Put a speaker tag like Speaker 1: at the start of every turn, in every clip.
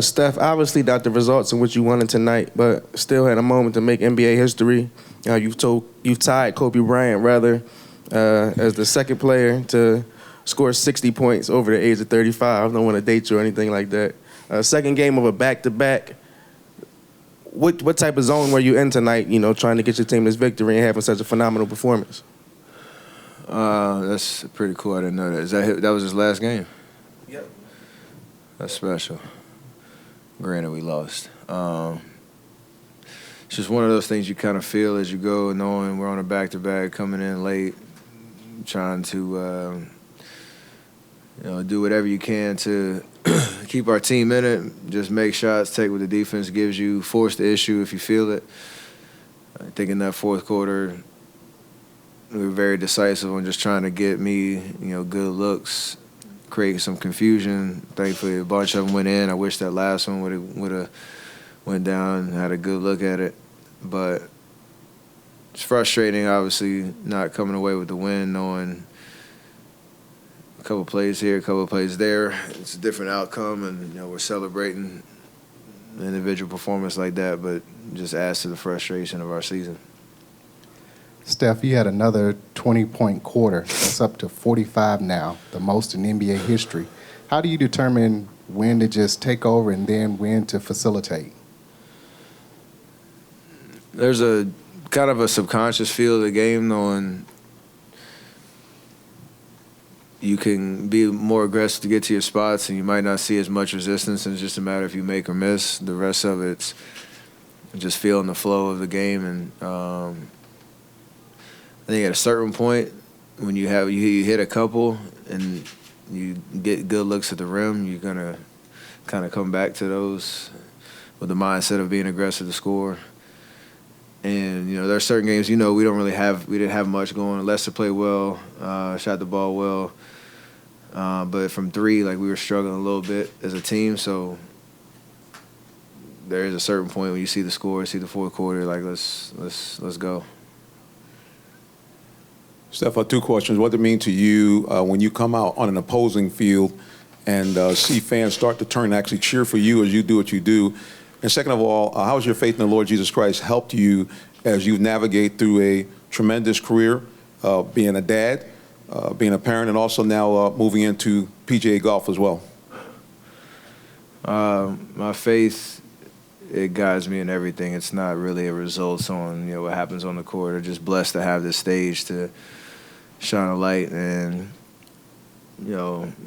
Speaker 1: Steph, obviously not the results in which you wanted tonight, but still had a moment to make NBA history. You've tied Kobe Bryant as the second player to score 60 points over the age of 35. I don't want to date you or anything like that. Second game of a back-to-back. What type of zone were you in tonight? Trying to get your team this victory and having such a phenomenal performance.
Speaker 2: That's pretty cool. I didn't know that. That was his last game?
Speaker 1: Yep.
Speaker 2: That's special. Granted, we lost. It's just one of those things you kind of feel as you go, knowing we're on a back-to-back, coming in late, trying to do whatever you can to keep our team in it, just make shots, take what the defense gives you, force the issue if you feel it. I think in that fourth quarter, we were very decisive on just trying to get me, good looks, create some confusion. Thankfully, a bunch of them went in. I wish that last one would have went down and had a good look at it. But it's frustrating, obviously, not coming away with the win, knowing a couple plays here, a couple plays there. It's a different outcome, and we're celebrating an individual performance like that, but just adds to the frustration of our season.
Speaker 3: Steph, you had another 20-point quarter. That's up to 45 now, the most in NBA history. How do you determine when to just take over and then when to facilitate?
Speaker 2: There's a kind of a subconscious feel of the game, knowing you can be more aggressive to get to your spots, and you might not see as much resistance, and it's just a matter if you make or miss. The rest of it's just feeling the flow of the game. And I think at a certain point, when you hit a couple and you get good looks at the rim, you're gonna kind of come back to those with the mindset of being aggressive to score. And there are certain games, we didn't have much going. Lester played well, shot the ball well, but from three, we were struggling a little bit as a team. So there is a certain point when you see the score, see the fourth quarter, let's go.
Speaker 4: Steph, 2 questions. What does it mean to you when you come out on an opposing field and see fans start to turn and actually cheer for you as you do what you do? And second of all, how has your faith in the Lord Jesus Christ helped you as you navigate through a tremendous career, being a dad, being a parent, and also now moving into PGA golf as well?
Speaker 2: My faith, it guides me in everything. It's not really a result on what happens on the court. I'm just blessed to have this stage to shine a light and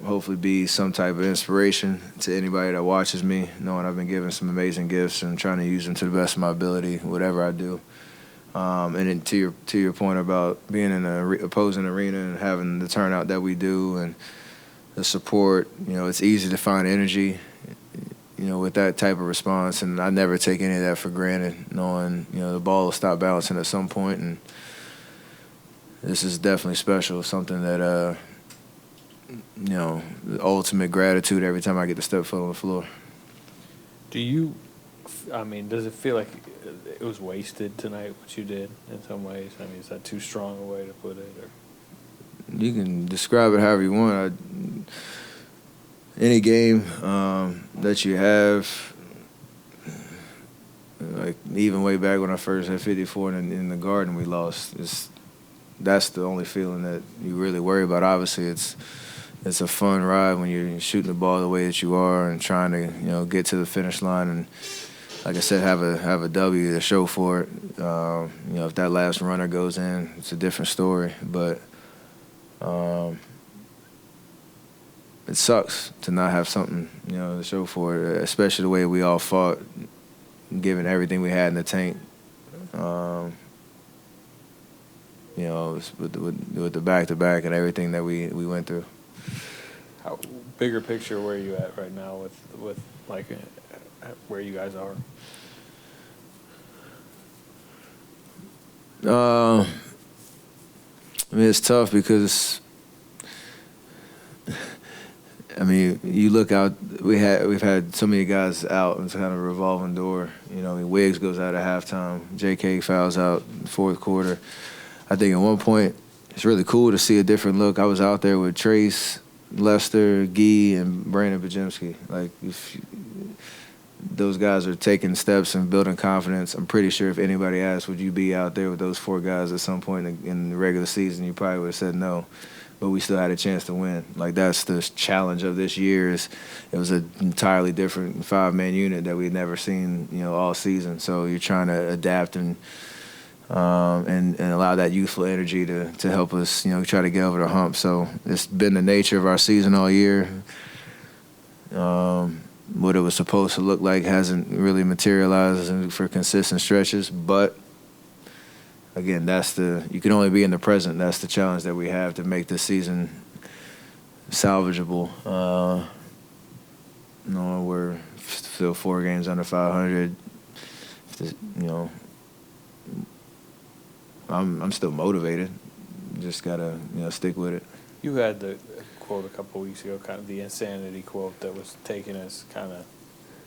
Speaker 2: hopefully be some type of inspiration to anybody that watches me, knowing I've been given some amazing gifts and trying to use them to the best of my ability, whatever I do. And then to your point about being in an opposing arena and having the turnout that we do and the support, it's easy to find energy, with that type of response. And I never take any of that for granted, knowing, the ball will stop bouncing at some point. And this is definitely special, something that, the ultimate gratitude every time I get to step foot on the floor.
Speaker 5: Does it feel like it was wasted tonight, what you did, in some ways? Is that too strong a way to put it? Or?
Speaker 2: You can describe it however you want. Any game that you have, even way back when I first had 54 in the Garden, we lost. That's the only feeling that you really worry about. Obviously, it's a fun ride when you're shooting the ball the way that you are and trying to get to the finish line and, like I said, have a W to show for it. If that last runner goes in, it's a different story. But it sucks to not have something to show for it, especially the way we all fought, given everything we had in the tank. With the back-to-back and everything that we went through.
Speaker 5: How bigger picture, where are you at right now with where you guys are?
Speaker 2: It's tough because you look out. We've had so many guys out. It's kind of a revolving door. Wiggs goes out at halftime. J.K. fouls out in the fourth quarter. I think at one point it's really cool to see a different look. I was out there with Trace, Lester, Gee, and Brandon Bajemski. those guys are taking steps and building confidence. I'm pretty sure if anybody asked, would you be out there with those 4 guys at some point in the regular season, you probably would have said no. But we still had a chance to win. Like, that's the challenge of this year. It was an entirely different 5-man unit that we'd never seen, all season. So you're trying to adapt and allow that youthful energy to help us, try to get over the hump. So it's been the nature of our season all year. What it was supposed to look like hasn't really materialized for consistent stretches. But, again, you can only be in the present. That's the challenge that we have to make this season salvageable. We're still 4 games under 500. I'm still motivated. Just gotta stick with it.
Speaker 5: You had the quote a couple of weeks ago, kind of the insanity quote that was taken as kind of,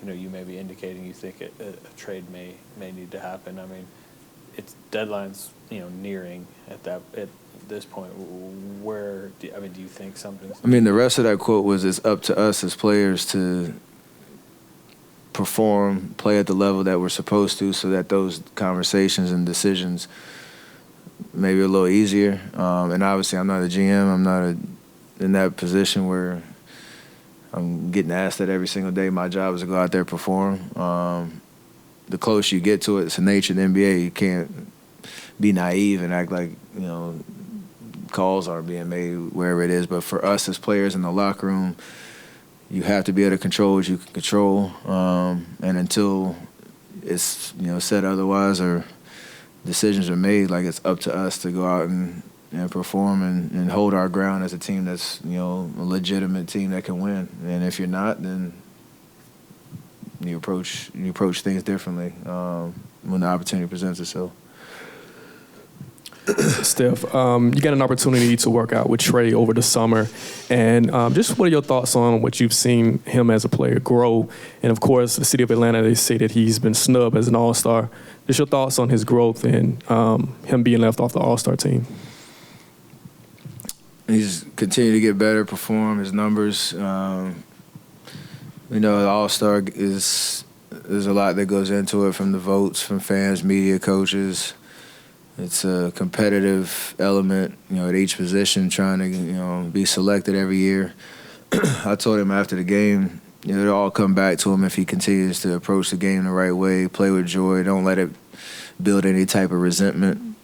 Speaker 5: you may be indicating you think a trade may need to happen. I mean, it's deadline's nearing at this point. Where do you think something's?
Speaker 2: I mean, the rest of that quote was, it's up to us as players to perform, play at the level that we're supposed to, so that those conversations and decisions maybe a little easier. And obviously, I'm not a GM. I'm not in that position where I'm getting asked that every single day. My job is to go out there and perform. The closer you get to it, it's the nature of the NBA. You can't be naive and act like, calls aren't being made wherever it is. But for us as players in the locker room, you have to be able to control what you can control. And until it's, said otherwise or decisions are made, like, it's up to us to go out and perform and hold our ground as a team that's, a legitimate team that can win. And if you're not, then you approach things differently when the opportunity presents itself.
Speaker 6: Steph, you got an opportunity to work out with Trey over the summer, and just what are your thoughts on what you've seen him as a player grow? And of course, the city of Atlanta, they say that he's been snubbed as an All-Star. Just your thoughts on his growth and him being left off the All-Star team?
Speaker 2: He's continued to get better, perform his numbers. The All-Star there's a lot that goes into it, from the votes, from fans, media, coaches. It's a competitive element, at each position, trying to, be selected every year. I told him after the game, it'll all come back to him if he continues to approach the game the right way, play with joy, don't let it build any type of resentment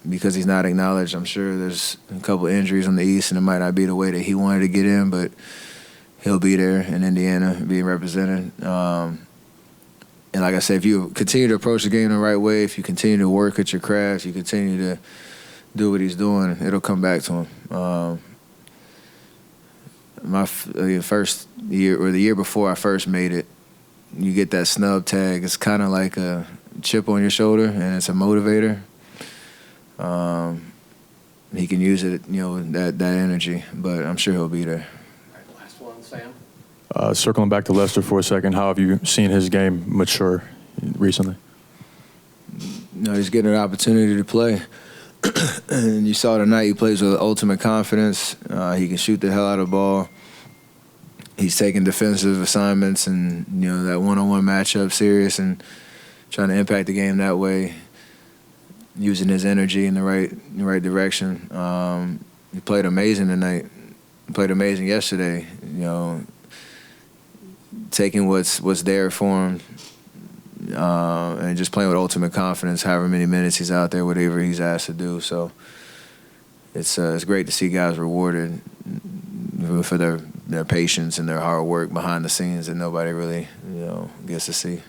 Speaker 2: because he's not acknowledged. I'm sure there's a couple injuries on the East, and it might not be the way that he wanted to get in, but he'll be there in Indiana being represented. And like I said, if you continue to approach the game the right way, if you continue to work at your craft, you continue to do what he's doing, it'll come back to him. My first year, or the year before I first made it, you get that snub tag. It's kind of like a chip on your shoulder, and it's a motivator. He can use it, that energy, but I'm sure he'll be there.
Speaker 7: Last one, Sam.
Speaker 8: Circling back to Lester for a second, how have you seen his game mature recently?
Speaker 2: He's getting an opportunity to play. And you saw tonight he plays with ultimate confidence. He can shoot the hell out of the ball. He's taking defensive assignments and, that one-on-one matchup serious and trying to impact the game that way, using his energy in the right direction. He played amazing tonight. He played amazing yesterday, taking what's there for him and just playing with ultimate confidence, however many minutes he's out there, whatever he's asked to do. So it's great to see guys rewarded for their patience and their hard work behind the scenes that nobody really gets to see.